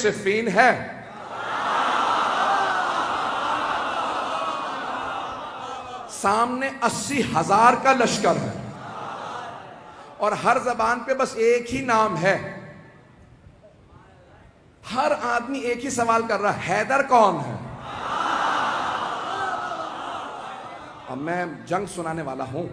صفین ہے؟ سامنے 80,000 کا لشکر ہے اور ہر زبان پہ بس ایک ہی نام ہے. ہر آدمی ایک ہی سوال کر رہا ہے، حیدر کون ہے؟ اب میں جنگ سنانے والا ہوں.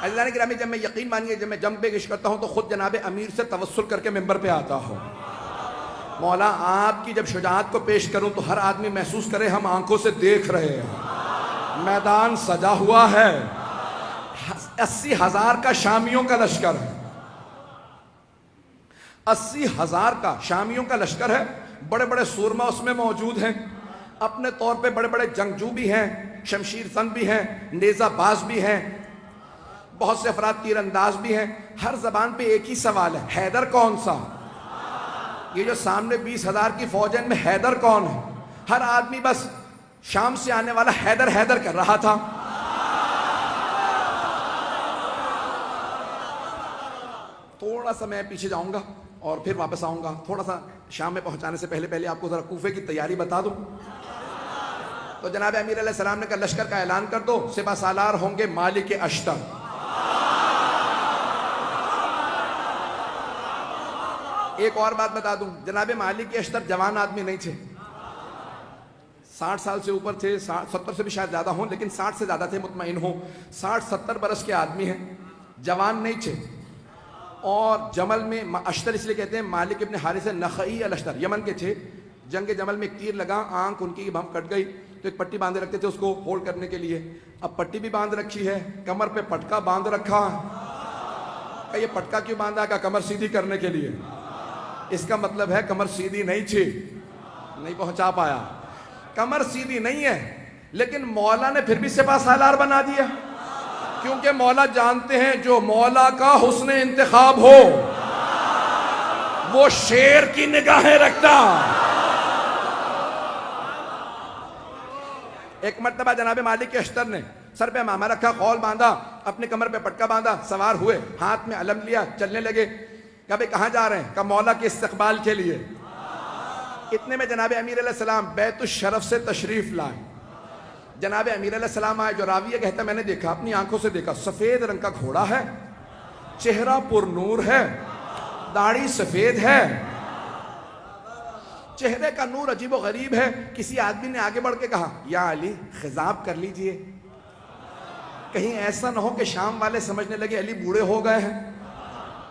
عزیزان گرامی، جب میں یقین مانیے جب میں جنگ پہ گشت کرتا ہوں تو خود جناب امیر سے توسل کر کے ممبر پہ آتا ہوں. مولا آپ کی جب شجاعت کو پیش کروں تو ہر آدمی محسوس کرے ہم آنکھوں سے دیکھ رہے ہیں، میدان سجا ہوا ہے. 80,000 کا شامیوں کا لشکر ہے، 80,000 کا شامیوں کا لشکر ہے. بڑے بڑے سورما اس میں موجود ہیں، اپنے طور پہ بڑے بڑے جنگجو بھی ہیں، شمشیر زن بھی ہیں، نیزہ باز بھی ہیں، بہت سے افراد تیر انداز بھی ہیں. ہر زبان پہ ایک ہی سوال ہے، حیدر کون سا؟ یہ جو سامنے 20,000 کی فوج ہے ان میں حیدر کون ہے؟ ہر آدمی بس شام سے آنے والا حیدر حیدر کر رہا تھا. تھوڑا سا میں پیچھے جاؤں گا اور پھر واپس آؤں گا. تھوڑا سا شام میں پہنچانے سے پہلے آپ کو ذرا کوفے کی تیاری بتا دوں. تو جناب امیر علیہ السلام نے کہا لشکر کا اعلان کر دو، سپہ سالار ہوں گے مالک اشتر. ایک اور بات بتا دوں، جناب مالک اشتر جوان آدمی نہیں تھے، 60 سال سے اوپر تھے، 70 سے بھی شاید زیادہ ہوں، لیکن 60 سے زیادہ تھے مطمئن ہوں. 60-70 برس کے آدمی ہیں، جوان نہیں تھے. اور جمل میں اشتر اس لیے کہتے ہیں، مالک ابن حارث نخعی الاشتر یمن کے تھے. جنگ جمل میں ایک تیر لگا، آنکھ ان کی بم کٹ گئی تو ایک پٹی باندھے رکھتے تھے اس کو ہولڈ کرنے کے لیے. اب پٹی بھی باندھ رکھی ہے، کمر پہ پٹکا باندھ رکھا. کہ یہ پٹکا کیوں باندھا؟ کہ کمر سیدھی کرنے کے لیے. اس کا مطلب ہے کمر سیدھی نہیں تھی. نہیں پہنچا پایا. کمر سیدھی نہیں ہے لیکن مولا نے پھر بھی سپہ سالار بنا دیا، کیونکہ مولا جانتے ہیں جو مولا کا حسن انتخاب ہو وہ شیر کی نگاہیں رکھتا. ایک مرتبہ جناب مالک اشتر نے سر پہ ماما رکھا، خول باندھا، اپنے کمر پہ پٹکا باندھا، سوار ہوئے، ہاتھ میں علم لیا، چلنے لگے. کہا بھئی کہاں جا رہے ہیں؟ کہا مولا کے استقبال کے لیے. اتنے میں جناب امیر علیہ السلام بیت الشرف سے تشریف لائے. جناب امیر علیہ السلام آئے. جو راویہ کہتا ہے میں نے دیکھا، اپنی آنکھوں سے دیکھا، سفید رنگ کا گھوڑا ہے، چہرہ پر نور ہے، داڑھی سفید ہے، چہرے کا نور عجیب و غریب ہے. کسی آدمی نے آگے بڑھ کے کہا یا علی خضاب کر لیجئے، کہیں ایسا نہ ہو کہ شام والے سمجھنے لگے علی بوڑھے ہو گئے ہیں.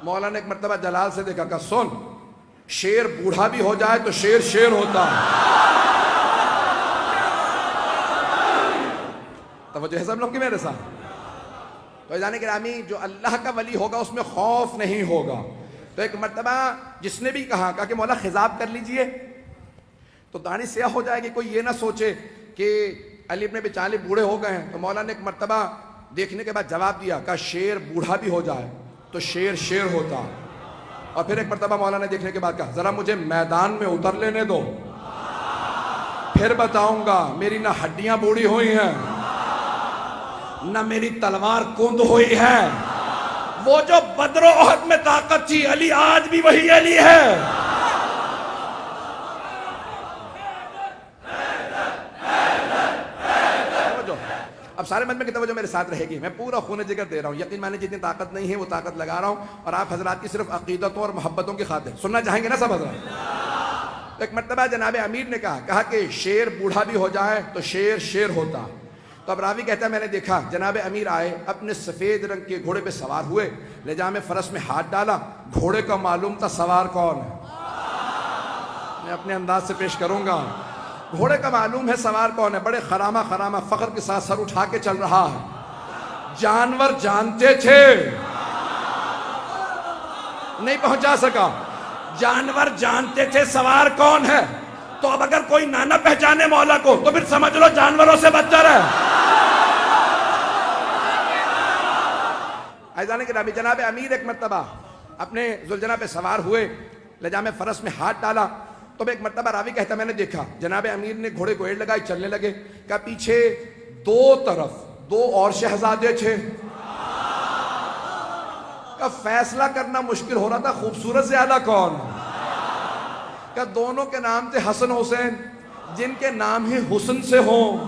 مولا نے ایک مرتبہ جلال سے دیکھا، کہا سن، شیر بوڑھا بھی ہو جائے تو شیر شیر ہوتا ہے. توجہ ہے سب لوگ کی میرے ساتھ؟ تو جانے گرامی، جو اللہ کا ولی ہوگا اس میں خوف نہیں ہوگا. تو ایک مرتبہ جس نے بھی کہا کہ مولا خضاب کر لیجئے تو داڑھی سیاہ ہو جائے گی، کوئی یہ نہ سوچے کہ علی ابن ابی طالب بوڑھے ہو گئے ہیں. تو مولا نے ایک مرتبہ دیکھنے کے بعد جواب دیا، کہا شیر بوڑھا بھی ہو جائے تو شیر شیر ہوتا. اور پھر ایک مرتبہ مولا نے دیکھنے کے بعد کہا ذرا مجھے میدان میں اتر لینے دو، پھر بتاؤں گا. میری نہ ہڈیاں بوڑھی ہوئی ہیں نہ میری تلوار کند ہوئی ہے. وہ جو بدر و احد میں طاقت تھی، علی آج بھی وہی علی ہے. اب سارے من میں کی توجہ میرے ساتھ رہے گی. میں پورا خون جگر دے رہا ہوں. یقین مانے جتنی طاقت نہیں ہے وہ طاقت لگا رہا ہوں، اور آپ حضرات کی صرف عقیدتوں اور محبتوں کی خاطر سننا چاہیں گے نا سب حضرات. ایک مرتبہ جناب امیر نے کہا کہ شیر بوڑھا بھی ہو جائے تو شیر شیر ہوتا. تو اب راوی کہتا ہے میں نے دیکھا جناب امیر آئے، اپنے سفید رنگ کے گھوڑے پہ سوار ہوئے، لجام فرس میں ہاتھ ڈالا. گھوڑے کا معلوم تھا سوار کون ہے، میں اپنے انداز سے پیش کروں گا. گھوڑے کا معلوم ہے سوار کون ہے. بڑے خرامہ فخر کے ساتھ سر اٹھا کے چل رہا ہے. جانور جانتے تھے، نہیں پہنچا سکا. جانور جانتے تھے سوار کون ہے. تو اب اگر کوئی نہ پہچانے مولا کو تو پھر سمجھ لو جانوروں سے بدتر ہے. عزیزان گرامی، جناب امیر ایک مرتبہ اپنے ذوالجناح پہ سوار ہوئے، لجام فرس میں ہاتھ ڈالا. تو ایک مرتبہ راوی کہتا میں نے دیکھا جناب امیر نے گھوڑے کو ایڑ لگائی، چلنے لگے. کہ پیچھے دو طرف دو اور شہزادے تھے. کہ فیصلہ کرنا مشکل ہو رہا تھا خوبصورت زیادہ کون. کہ دونوں کے نام تھے حسن حسین، جن کے نام ہی حسن سے ہوں۔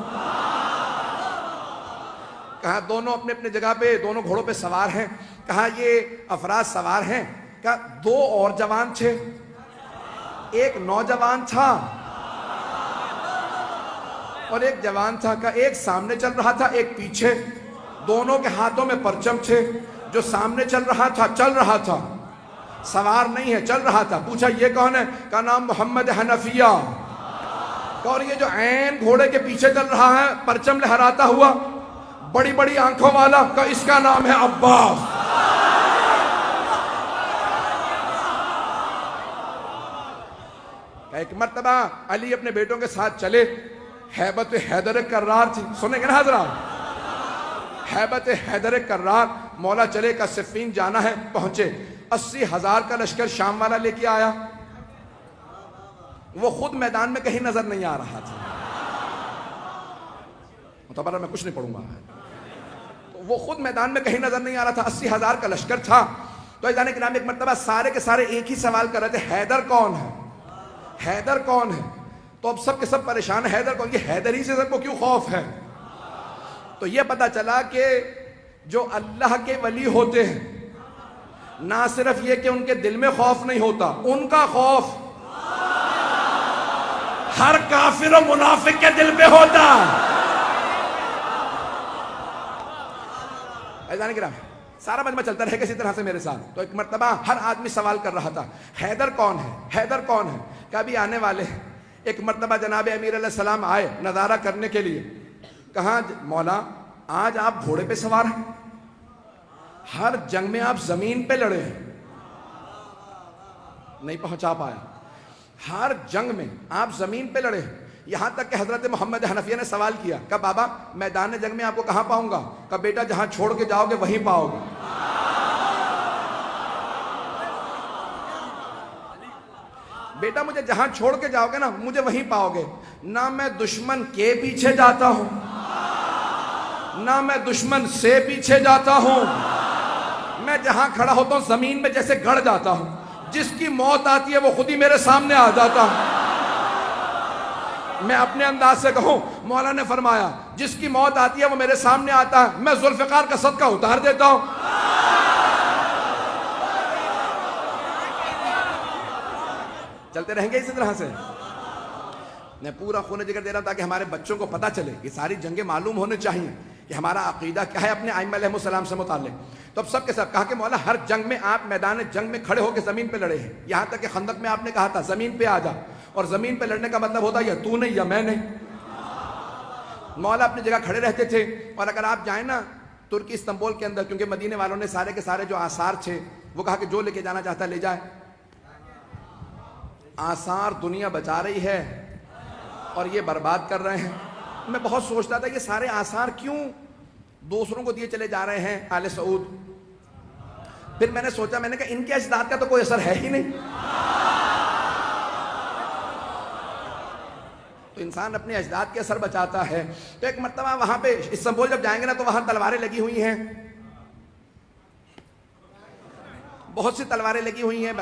کہا دونوں اپنے اپنے جگہ پہ، دونوں گھوڑوں پہ سوار ہیں۔ کہا یہ افراد سوار ہیں، کہا دو اور جوان تھے، ایک نوجوان تھا اور ایک جوان تھا۔ کہا ایک سامنے چل رہا تھا، ایک پیچھے، دونوں کے ہاتھوں میں پرچم تھے۔ جو سامنے چل رہا تھا، سوار نہیں ہے، چل رہا تھا۔ پوچھا یہ کون ہے؟ کہا نام محمد حنفیہ۔ اور یہ جو عین گھوڑے کے پیچھے چل رہا ہے پرچم لہراتا ہوا، بڑی بڑی آنکھوں والا، کہا اس کا نام ہے عباس۔ ایک مرتبہ علی اپنے بیٹوں کے ساتھ چلے، ہیبت حیدر کرار تھی، سنیں گے نا حضرات؟ ہیبت حیدر کرار، مولا چلے کا صفین جانا ہے، پہنچے۔ 80,000 کا لشکر شام والا لے کے آیا، وہ خود میدان میں کہیں نظر نہیں آ رہا تھا۔ متبرہ میں کچھ نہیں پڑھوں گا، وہ خود میدان میں کہیں نظر نہیں آ رہا تھا۔ 80,000 کا لشکر تھا۔ تو ایک نام ایک مرتبہ سارے کے سارے ایک ہی سوال کر رہے تھے، حیدر کون ہے؟ حیدر کون ہے؟ تو اب سب کے سب پریشان ہیں، حیدر کون؟ یہ حیدر ہی سے سب کو کیوں خوف ہے؟ تو یہ پتا چلا کہ جو اللہ کے ولی ہوتے ہیں، نہ صرف یہ کہ ان کے دل میں خوف نہیں ہوتا، ان کا خوف ہر کافر و منافق کے دل پہ ہوتا۔ ایزان کرام سارا مجمع چلتا رہے گا اسی طرح سے میرے ساتھ۔ تو ایک مرتبہ ہر آدمی سوال کر رہا تھا، حیدر کون ہے؟ حیدر کون ہے؟ کبھی آنے والے۔ ایک مرتبہ جناب امیر علیہ السلام آئے نظارہ کرنے کے لیے۔ کہا مولا آج آپ گھوڑے پہ سوار ہیں، ہر جنگ میں آپ زمین پہ لڑے ہیں، نہیں پہنچا پایا۔ ہر جنگ میں آپ زمین پہ لڑے ہیں، یہاں تک کہ حضرت محمد حنفیہ نے سوال کیا کہ بابا میدان جنگ میں آپ کو کہاں پاؤں گا؟ کہ بیٹا جہاں چھوڑ کے جاؤ گے وہیں پاؤ گے۔ بیٹا مجھے جہاں چھوڑ کے جاؤ گے نا مجھے وہیں پاؤ گے۔ نہ میں دشمن کے پیچھے جاتا ہوں، نہ میں دشمن سے پیچھے جاتا ہوں، میں جہاں کھڑا ہوتا ہوں زمین میں جیسے گڑ جاتا ہوں، جس کی موت آتی ہے وہ خود ہی میرے سامنے آ جاتا ہوں۔ میں اپنے انداز سے کہوں، مولا نے فرمایا جس کی موت آتی ہے وہ میرے سامنے آتا ہے، میں ذوالفقار کا صدقہ اتار دیتا ہوں۔ چلتے رہیں گے اسی طرح سے۔ میں پورا خون جگر دے رہا ہوں تاکہ ہمارے بچوں کو پتہ چلے، یہ ساری جنگیں معلوم ہونے چاہیے کہ ہمارا عقیدہ کیا ہے اپنے ائمہ علیہ السلام سے متعلق۔ تو اب سب کے سب کہا کہ مولا ہر جنگ میں آپ میدان جنگ میں کھڑے ہو کے زمین پہ لڑے ہیں، یہاں تک کہ خندق میں آپ نے کہا تھا زمین پہ آ جا، اور زمین پہ لڑنے کا مطلب ہوتا ہے یا تو نہیں یا میں نہیں۔ مولا اپنی جگہ کھڑے رہتے تھے، اور اگر آپ جائیں نا ترکی استنبول کے اندر، کیونکہ مدینے والوں نے سارے کے سارے جو آثار تھے وہ کہا کہ جو لے کے جانا چاہتا ہے لے جائے۔ آثار دنیا بچا رہی ہے اور یہ برباد کر رہے ہیں۔ میں بہت سوچتا تھا یہ سارے آثار کیوں دوسروں کو دیے چلے جا رہے ہیں آل سعود۔ پھر میں نے سوچا، میں نے کہا ان کے اجداد کا تو کوئی اثر ہے ہی نہیں، تو انسان اپنے اجداد کے اثر بچاتا ہے۔ تو ایک مرتبہ وہاں پہ استنبول جب جائیں گے نا تو وہاں تلواریں لگی ہوئی ہیں، بہت سی تلواریں لگی ہوئی ہیں،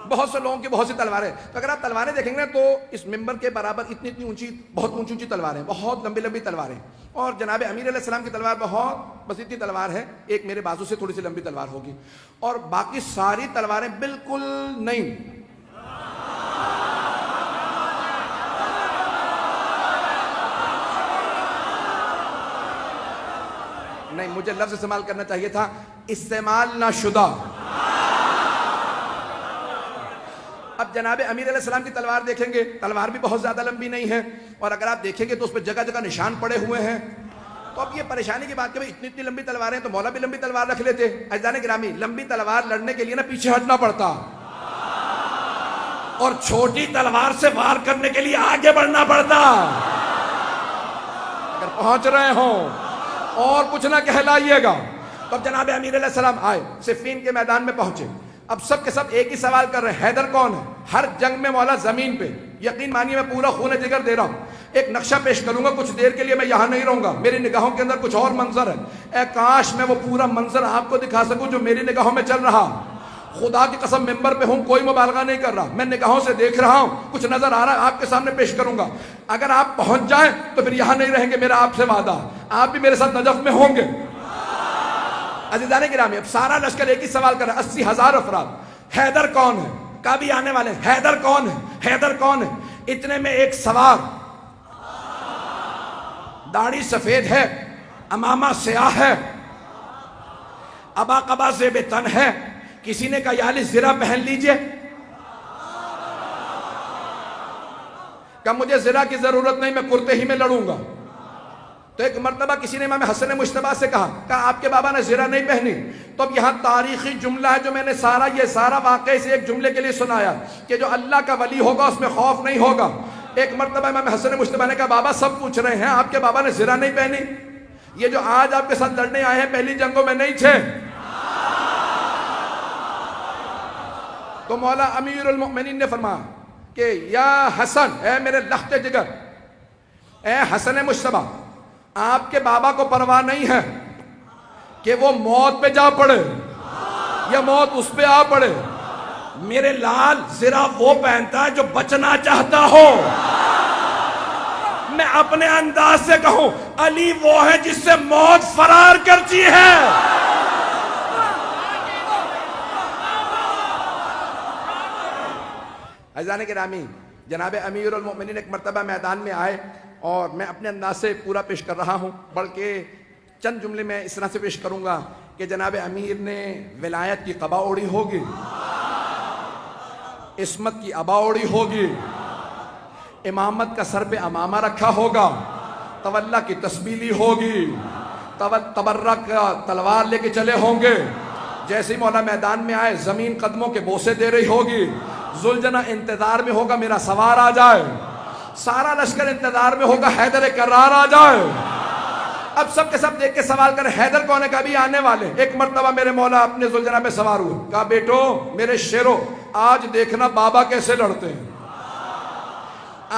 بہت سے لوگوں کی بہت سی تلواریں۔ تو اگر آپ تلواریں دیکھیں گے تو اس ممبر کے برابر اتنی اونچی، بہت اونچی اونچی تلواریں، بہت لمبی لمبی تلواریں، اور جناب امیر علیہ السلام کی تلوار بہت بس اتنی تلوار ہے، ایک میرے بازو سے تھوڑی سی لمبی تلوار ہوگی، اور باقی ساری تلواریں بالکل نہیں۔ نہیں، مجھے لفظ استعمال کرنا چاہیے تھا استعمال نہ شدہ۔ اب جناب امیر علیہ السلام کی تلوار دیکھیں گے، تلوار بھی بہت زیادہ لمبی نہیں ہے، اور اگر آپ دیکھیں گے تو اس پہ جگہ جگہ نشان پڑے ہوئے ہیں۔ تو اب یہ پریشانی کی بات کہ اتنی اتنی لمبی تلواریں تو مولا بھی لمبی تلوار رکھ لیتے۔ عزیزان گرامی، لمبی تلوار لڑنے کے لیے نا پیچھے ہٹنا پڑتا، اور چھوٹی تلوار سے وار کرنے کے لیے آگے بڑھنا پڑتا۔ اگر پہنچ رہے ہوں اور کچھ نہ کہلائیے گا۔ تو اب جناب امیر علیہ السلام آئے، صفین کے میدان میں پہنچے۔ اب سب کے سب ایک ہی سوال کر رہے ہیں، حیدر کون ہے؟ ہر جنگ میں مولا زمین پہ، یقین مانیے میں پورا خون جگر دے رہا ہوں۔ ایک نقشہ پیش کروں گا، کچھ دیر کے لیے میں یہاں نہیں رہوں گا، میری نگاہوں کے اندر کچھ اور منظر ہے، اے کاش میں وہ پورا منظر آپ کو دکھا سکوں جو میری نگاہوں میں چل رہا۔ خدا کی قسم ممبر پہ ہوں، کوئی مبالغہ نہیں کر رہا، میں نگاہوں سے دیکھ رہا ہوں، کچھ نظر آ رہا ہے، آپ کے سامنے پیش کروں گا۔ اگر آپ پہنچ جائیں تو پھر یہاں نہیں رہیں گے، میرا آپ سے وعدہ، آپ بھی میرے ساتھ نجف میں ہوں گے۔ عزیزان گرامی، اب سارا لشکر ایک ہی سوال کر رہا ہے، 80,000 افراد، حیدر کون ہے؟ کبھی آنے والے ہیں، حیدر کون ہے؟ حیدر کون ہے؟ اتنے میں ایک سوار، داڑھی سفید ہے، امامہ سیاہ ہے، ابا قبا زیب تن ہے، کسی نے کہا یا علی زرہ پہن لیجئے، کہ مجھے زرہ کی ضرورت نہیں، میں کرتے ہی میں لڑوں گا۔ تو ایک مرتبہ کسی نے امام حسن مجتبیٰ سے کہا آپ کے بابا نے زرہ نہیں پہنی۔ تو اب یہاں تاریخی جملہ ہے جو میں نے یہ سارا واقعے سے ایک جملے کے لیے سنایا کہ جو اللہ کا ولی ہوگا اس میں خوف نہیں ہوگا۔ ایک مرتبہ امام حسن مجتبیٰ نے کہا بابا سب پوچھ رہے ہیں آپ کے بابا نے زرہ نہیں پہنی، یہ جو آج آپ کے ساتھ لڑنے آئے ہیں پہلی جنگوں میں نہیں تھے۔ تو مولا امیر المؤمنین نے فرمایا کہ یا حسن، اے میرے لخت جگر، اے حسن مجتبیٰ، آپ کے بابا کو پرواہ نہیں ہے کہ وہ موت پہ جا پڑے یا موت اس پہ آ پڑے، میرے لال زرہ وہ پہنتا ہے جو بچنا چاہتا ہو۔ میں اپنے انداز سے کہوں علی وہ ہے جس سے موت فرار کرتی ہے۔ عزیزان گرامی، جناب امیر المؤمنین ایک مرتبہ میدان میں آئے اور میں اپنے انداز سے پورا پیش کر رہا ہوں، بلکہ چند جملے میں اس طرح سے پیش کروں گا کہ جناب امیر نے ولایت کی قبا اوڑی ہوگی، عصمت کی عبا اوڑی ہوگی، امامت کا سر پہ امامہ رکھا ہوگا، تولا کی تسبیح لی ہوگی، تبرک کا تلوار لے کے چلے ہوں گے، جیسے ہی مولا میدان میں آئے زمین قدموں کے بوسے دے رہی ہوگی، ذوالجناح انتظار میں ہوگا میرا سوار آ جائے، سارا لشکر انتظار میں ہوگا حیدر کرار آ جائے۔ اب سب کے سب دیکھ کے سوال کریں حیدر کون ہے؟ کبھی آنے والے۔ ایک مرتبہ میرے مولا اپنے ذوالجناح پہ سوار ہوئے، کہا بیٹو میرے شیرو آج دیکھنا بابا کیسے لڑتے ہیں۔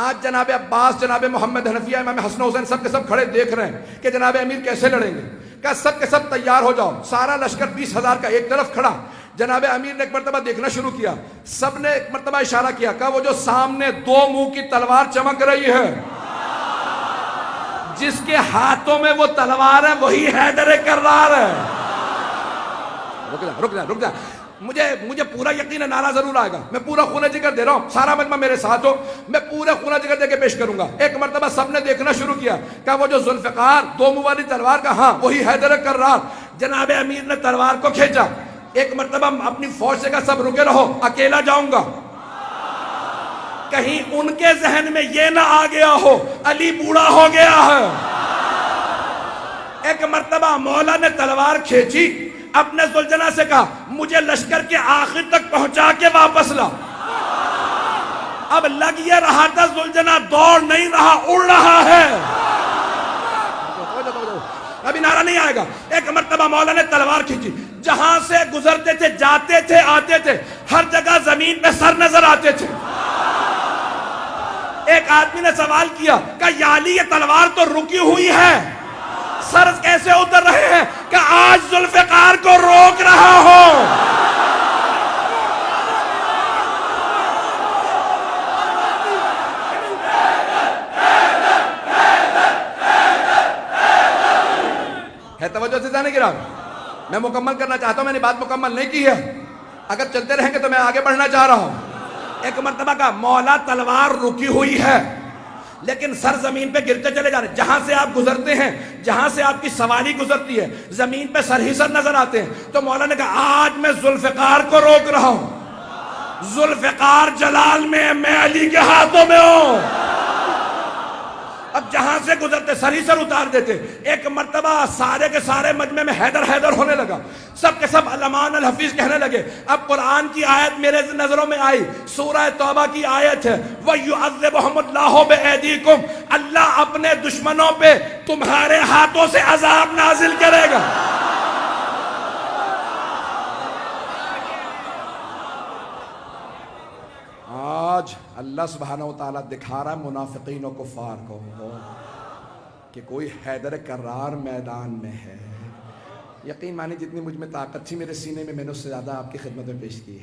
آج جناب عباس، جناب محمد حنفیہ، امام حسن حسین سب کے سب کھڑے دیکھ رہے ہیں کہ جناب امیر کیسے لڑیں گے۔ کہا سب کے سب تیار ہو جاؤ، سارا لشکر 20,000 کا ایک طرف کھڑا۔ جناب امیر نے ایک مرتبہ دیکھنا شروع کیا، سب نے ایک مرتبہ اشارہ کیا، کہا وہ جو سامنے دو منہ کی تلوار چمک رہی ہے، جس کے ہاتھوں میں وہ تلوار ہے وہی حیدر کرار ہے۔ رک جا، مجھے پورا یقین ہے نعرہ ضرور آئے گا، میں پورا خون جگر دے رہا ہوں، سارا مجمع میرے ساتھ ہو، میں پورا خون جگر دے کے پیش کروں گا۔ ایک مرتبہ سب نے دیکھنا شروع کیا، کہا وہ جو ذوالفقار دو منہ والی تلوار کا، ہاں وہی حیدر کرار۔ جناب امیر نے تلوار کو کھینچا، ایک مرتبہ اپنی فوج سے کہا سب رکے رہو، اکیلا جاؤں گا، کہیں ان کے ذہن میں یہ نہ آ گیا ہو علی بوڑھا ہو گیا ہے۔ ایک مرتبہ مولا نے تلوار کھینچی، اپنے ذوالجناح سے کہا مجھے لشکر کے آخر تک پہنچا کے واپس لا۔ اب لگ یہ رہا تھا ذوالجناح دوڑ نہیں رہا، اڑ رہا ہے۔ ابھی نعرہ نہیں آئے گا۔ ایک مرتبہ مولا نے تلوار کھینچی، جہاں سے گزرتے تھے، جاتے تھے، آتے تھے، ہر جگہ زمین پہ سر نظر آتے تھے۔ ایک آدمی نے سوال کیا کہ یا علی یہ تلوار تو رکی ہوئی ہے، سر کیسے اتر رہے ہیں؟ کہ آج ذوالفقار کو روک رہا ہو۔ ہے توجہ سے جانے گرام، میں مکمل کرنا چاہتا ہوں، میں نے بات مکمل نہیں کی ہے، اگر چلتے رہیں گے تو میں آگے بڑھنا چاہ رہا ہوں۔ ایک مرتبہ کا مولا تلوار رکی ہوئی ہے لیکن سر زمین پہ گرتے چلے جا رہے، جہاں سے آپ گزرتے ہیں، جہاں سے آپ کی سواری گزرتی ہے، زمین پہ سر ہی سر نظر آتے ہیں۔ تو مولا نے کہا آج میں ذوالفقار کو روک رہا ہوں، ذوالفقار جلال میں علی کے ہاتھوں میں ہوں۔ اب جہاں سے گزرتے سر ہی سر اتار دیتے۔ ایک مرتبہ سارے کے سارے مجمع میں حیدر حیدر ہونے لگا، سب کے سب علمان الحفیظ کہنے لگے۔ اب قرآن کی آیت میرے نظروں میں آئی، سورہ توبہ کی آیت ہے، وَيُعَذِّبُهُمُ اللَّهُ بِأَيْدِيكُمْ، اللہ اپنے دشمنوں پہ تمہارے ہاتھوں سے عذاب نازل کرے گا۔ آج اللہ سبحانہ وتعالیٰ دکھا رہا ہے منافقین و کفار کو کہ کوئی حیدر کرار میدان میں ہے، یقین مانی جتنی مجھ میں طاقت تھی میرے سینے میں، میں نے اس سے زیادہ آپ کی خدمت میں پیش کی ہے۔